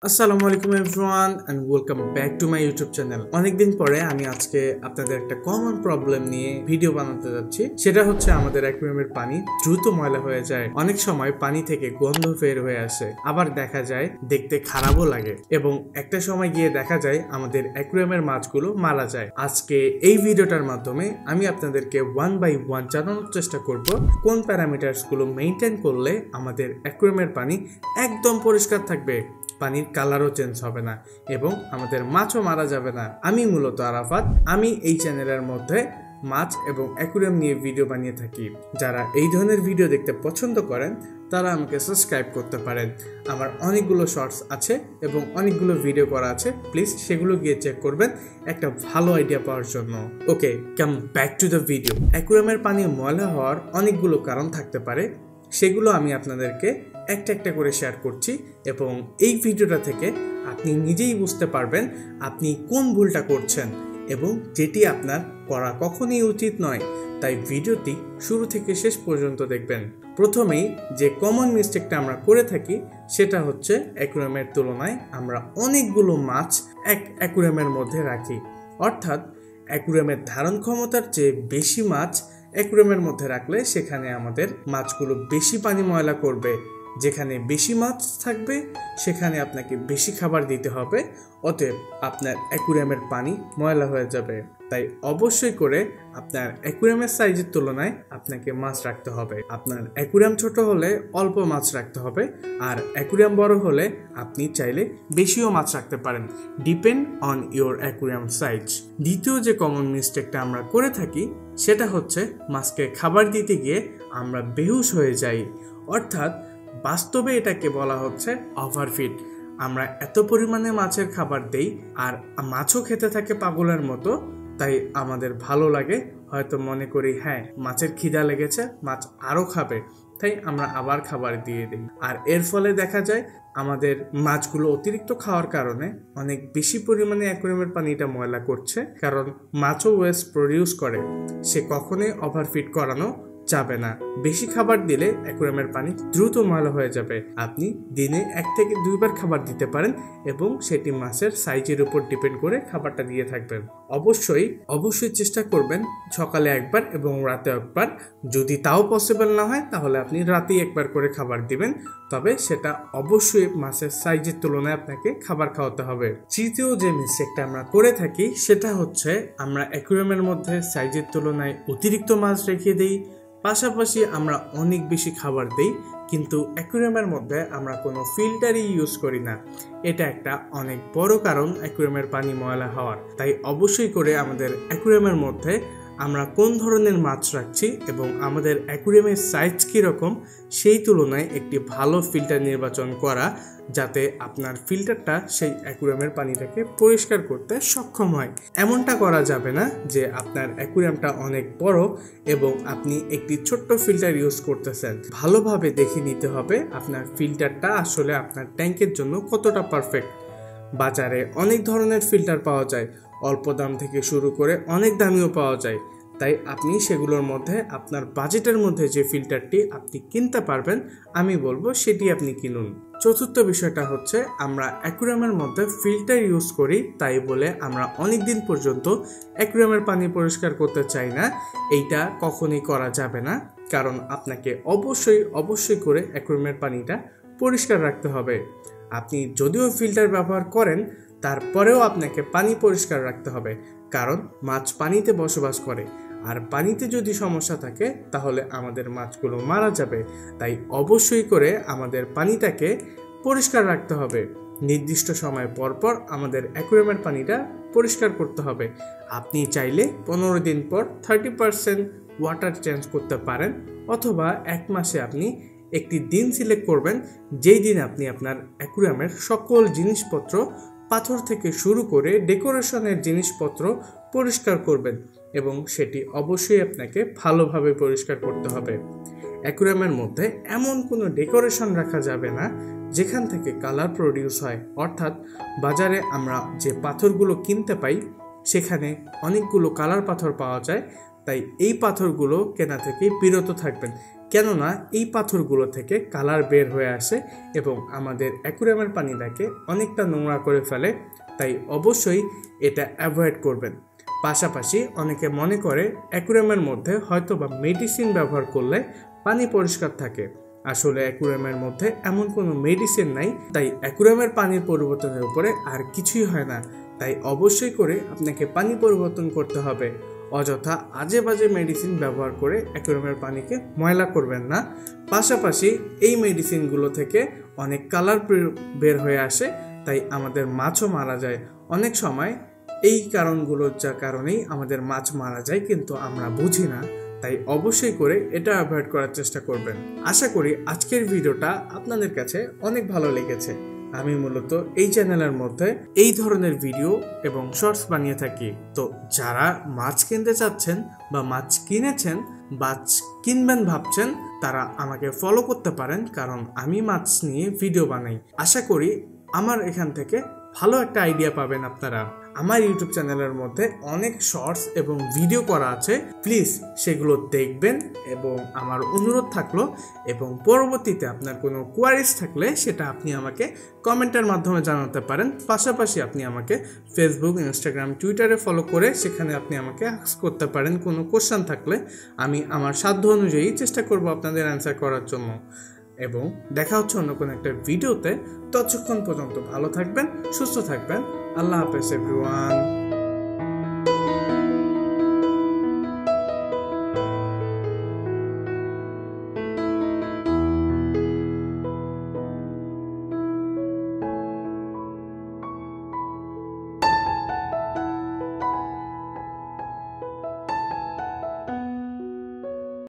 আসসালামু আলাইকুম everyone and welcome back to my YouTube channel. অনেকদিন পরে আমি আজকে আপনাদের একটা কমন প্রবলেম নিয়ে ভিডিও বানাতে যাচ্ছি। সেটা হচ্ছে আমাদের অ্যাকুয়ারিয়ামের পানি দ্রুত ময়লা হয়ে যায়, অনেক সময় পানি থেকে গন্ধ বের হয়ে আসে, আবার দেখা যায় দেখতে খারাপও লাগে এবং একটা সময় গিয়ে দেখা যায় আমাদের অ্যাকুয়ারিয়ামের মাছগুলো মারা যায়। আজকে এই ভিডিওটার মাধ্যমে আমি আপনাদেরকে ওয়ান বাই ওয়ান জানানোর চেষ্টা করব কোন প্যারামিটারস গুলো মেইনটেইন করলে আমাদের অ্যাকুয়ারিয়ামের পানি একদম পরিষ্কার থাকবে, পানির কালারও চেঞ্জ হবে না এবং আমাদের মাছও মারা যাবে না। আমি মূলত আরাফাত, আমি এই চ্যানেলের মধ্যে মাছ এবং অ্যাকুয়ারিয়াম নিয়ে ভিডিও বানিয়ে থাকি। যারা এই ধরনের ভিডিও দেখতে পছন্দ করেন তারা আমাকে সাবস্ক্রাইব করতে পারেন। আমার অনেকগুলো শর্টস আছে এবং অনেকগুলো ভিডিও করা আছে, প্লিজ সেগুলো গিয়ে চেক করবেন একটা ভালো আইডিয়া পাওয়ার জন্য। Okay, come back to the video. অ্যাকুয়ারিয়ামের পানি ময়লা হওয়ার অনেকগুলো কারণ থাকতে পারে, সেগুলো আমি আপনাদেরকে একটা একটা করে শেয়ার করছি এবং এই ভিডিওটা থেকে আপনি নিজেই বুঝতে পারবেন আপনি কোন ভুলটা করছেন এবং যেটি আপনার করা কখনোই উচিত নয়। তাই ভিডিওটি শুরু থেকে শেষ পর্যন্ত দেখবেন। প্রথমেই যে কমন মিস্টেকটা আমরা করে থাকি সেটা হচ্ছে অ্যাকুয়ারিয়ামের তুলনায় আমরা অনেকগুলো মাছ এক অ্যাকুয়ারিয়ামের মধ্যে রাখি, অর্থাৎ অ্যাকুয়ারিয়ামের ধারণ ক্ষমতার চেয়ে বেশি মাছ অ্যাকুয়ারিয়ামের মধ্যে রাখলে সেখানে আমাদের মাছগুলো বেশি পানি ময়লা করবে। যেখানে বেশি মাছ থাকবে সেখানে আপনাকে বেশি খাবার দিতে হবে, অতএব আপনার অ্যাকুয়ারিয়ামের পানি ময়লা হয়ে যাবে। তাই অবশ্যই করে আপনার অ্যাকুয়ারিয়ামের সাইজের তুলনায় আপনাকে মাছ রাখতে হবে। আপনার অ্যাকুয়ারিয়াম ছোট হলে অল্প মাছ রাখতে হবে, আর অ্যাকুয়ারিয়াম বড় হলে আপনি চাইলে বেশিও মাছ রাখতে পারেন, depend on your aquarium size. দ্বিতীয় যে কমন মিস্টেকটা আমরা করে থাকি সেটা হচ্ছে মাছকে খাবার দিতে গিয়ে আমরা বেহুশ হয়ে যাই, অর্থাৎ বাস্তবে এটাকে বলা হচ্ছে ওভারফিড। আমরা এত পরিমাণে মাছের খাবার দেই আর মাছও খেতে থাকে পাগলের মতো, তাই আমাদের ভালো লাগে, হয়তো মনে করি হ্যাঁ মাছের খিদা লেগেছে, মাছ আরও খাবে, তাই আমরা আবার খাবার দিয়ে দিই। আর এর ফলে দেখা যায় আমাদের মাছগুলো অতিরিক্ত খাওয়ার কারণে অনেক বেশি পরিমাণে অ্যাকুয়ারিয়ামের পানিটা ময়লা করছে, কারণ মাছও ওয়েস্ট প্রডিউস করে। সে কখনোই ওভারফিড করানো যাবে না। বেশি খাবার দিলে অ্যাকুয়ারিয়ামের পানি দ্রুত ময়লা হয়ে যাবে। আপনি দিনে 1 থেকে 2 বার খাবার দিতে পারেন এবং সেটি মাছের সাইজের উপর ডিপেন্ড করে খাবারটা দিয়ে থাকবেন। অবশ্যই চেষ্টা করবেন সকালে একবার এবং রাতে একবার। যদি তাও পসিবল না হয় তাহলে আপনি রাতেই একবার করে খাবার দিবেন, তবে সেটা অবশ্যই মাছের সাইজের তুলনায় আপনাকে খাবার খাওয়াতে হবে। তৃতীয় যে মিস্টেকটা আমরা করে থাকি সেটা হচ্ছে আমরা অ্যাকুয়ারিয়ামের মধ্যে সাইজের তুলনায় অতিরিক্ত মাছ রেখে দিই, পাশাপাশি আমরা অনেক বেশি খাবার দেই, কিন্তু অ্যাকুয়ারিয়ামের মধ্যে আমরা কোনো ফিল্টারই ইউজ করি না। এটা একটা অনেক বড় কারণ অ্যাকুয়ারিয়ামের পানি ময়লা হওয়ার। তাই অবশ্যই করে আমাদের অ্যাকুয়ারিয়ামের মধ্যে আমরা কোন ধরনের মাছ রাখছি এবং আমাদের অ্যাকুয়ারিয়ামের সাইজ কীরকম সেই তুলনায় একটি ভালো ফিল্টার নির্বাচন করা, যাতে আপনার ফিল্টারটা সেই অ্যাকুয়ারিয়ামের পানিটাকে পরিষ্কার করতে সক্ষম হয়। এমনটা করা যাবে না যে আপনার অ্যাকুয়ারিয়ামটা অনেক বড় এবং আপনি একটি ছোট্ট ফিল্টার ইউজ করতেছেন। ভালোভাবে দেখে নিতে হবে আপনার ফিল্টারটা আসলে আপনার ট্যাঙ্কের জন্য কতটা পারফেক্ট। বাজারে অনেক ধরনের ফিল্টার পাওয়া যায়, অল্প দাম থেকে শুরু করে অনেক দামিও পাওয়া যায়। তাই আপনি সেগুলোর মধ্যে আপনার বাজেটের মধ্যে যে ফিল্টারটি আপনি কিনতে পারবেন আমি বলবো সেটি আপনি কিনুন। চতুর্থ বিষয়টা হচ্ছে আমরা অ্যাকুয়ারিয়ামের মধ্যে ফিল্টার ইউজ করি তাই বলে আমরা অনেক দিন পর্যন্ত অ্যাকুয়ারিয়ামের পানি পরিষ্কার করতে চাই না। এইটা কখনোই করা যাবে না, কারণ আপনাকে অবশ্যই করে অ্যাকুয়ারিয়ামের পানিটা পরিষ্কার রাখতে হবে। আপনি যদিও ফিল্টার ব্যবহার করেন তারপরেও আপনাকে পানি পরিষ্কার রাখতে হবে, কারণ মাছ পানিতে বসবাস করে, আর পানিতে যদি সমস্যা থাকে তাহলে আমাদের মাছগুলো মারা যাবে। তাই অবশ্যই করে আমাদের পানিটাকে পরিষ্কার রাখতে হবে। নির্দিষ্ট সময় পর পর আমাদের অ্যাকুয়ারিয়ামের পানিটা পরিষ্কার করতে হবে। আপনি চাইলে 15 দিন পর 30% ওয়াটার চেঞ্জ করতে পারেন, অথবা 1 মাসে আপনি একটি দিন সিলেক্ট করবেন যেই দিন আপনি আপনার অ্যাকুয়ারিয়ামের সকল জিনিসপত্র, পাথর থেকে শুরু করে ডেকোরেশনের জিনিসপত্র পরিষ্কার করবেন এবং সেটি অবশ্যই আপনাকে ভালোভাবে পরিষ্কার করতে হবে। অ্যাকুয়ারিয়ামের মধ্যে এমন কোনো ডেকোরেশন রাখা যাবে না যেখান থেকে কালার প্রডিউস হয়, অর্থাৎ বাজারে আমরা যে পাথরগুলো কিনতে পাই সেখানে অনেকগুলো কালার পাথর পাওয়া যায়। তাই এই পাথরগুলো কেনা থেকে বিরত থাকবেন। কেননা এই পাথরগুলো থেকে কালার বের হয়ে আসে এবং আমাদের অ্যাকুয়ারিয়ামের পানিটাকে অনেকটা নোংরা করে ফেলে। তাই অবশ্যই এটা অ্যাভয়েড করবেন। পাশাপাশি অনেকে মনে করে অ্যাকুয়ারিয়ামের মধ্যে হয়তো বা মেডিসিন ব্যবহার করলে পানি পরিষ্কার থাকে। আসলে অ্যাকুয়ারিয়ামের মধ্যে এমন কোনো মেডিসিন নাই, তাই অ্যাকুয়ারিয়ামের পানির পরিবর্তনের উপরে আর কিছুই হয় না। তাই অবশ্যই করে আপনাকে পানি পরিবর্তন করতে হবে। অযথা আজে বাজে মেডিসিন ব্যবহার করে অ্যাকুয়ারিয়ামের পানিকে ময়লা করবেন না। পাশাপাশি এই মেডিসিনগুলো থেকে অনেক কালার বের হয়ে আসে, তাই আমাদের মাছও মারা যায়। অনেক সময় এই কারণগুলোর কারণেই আমাদের মাছ মারা যায়, কিন্তু আমরা বুঝি না। তাই অবশ্যই করে এটা অ্যাভয়েড করার চেষ্টা করবেন। আশা করি আজকের ভিডিওটা আপনাদের কাছে অনেক ভালো লেগেছে। আমি মূলত এই চ্যানেলের মধ্যে এই ধরনের ভিডিও এবং শর্টস বানিয়ে থাকি। তো যারা মাছ কিনতে চাচ্ছেন বা মাছ কিনেছেন, মাছ কিনবেন ভাবছেন, তারা আমাকে ফলো করতে পারেন, কারণ আমি মাছ নিয়ে ভিডিও বানাই। আশা করি আমার এখান থেকে ভালো একটা আইডিয়া পাবেন আপনারা। আমার ইউটিউব চ্যানেলের মধ্যে অনেক শর্টস এবং ভিডিও করা আছে, প্লিজ সেগুলো দেখবেন। এবং আমার অনুরোধ থাকলো, এবং পরবর্তীতে আপনার কোনো কোয়ারিজ থাকলে সেটা আপনি আমাকে কমেন্টের মাধ্যমে জানাতে পারেন। পাশাপাশি আপনি আমাকে ফেসবুক, ইনস্টাগ্রাম, টুইটারে ফলো করে সেখানে আপনি আমাকে আস্ক করতে পারেন। কোনো কোশ্চেন থাকলে আমি আমার সাধ্য অনুযায়ী চেষ্টা করব আপনাদের অ্যান্সার করার জন্য। এবং দেখা হচ্ছে অন্য কোনো একটা ভিডিওতে। ততক্ষণ পর্যন্ত ভালো থাকবেন, সুস্থ থাকবেন। আল্লাহ হাফেজ এভরিওয়ান।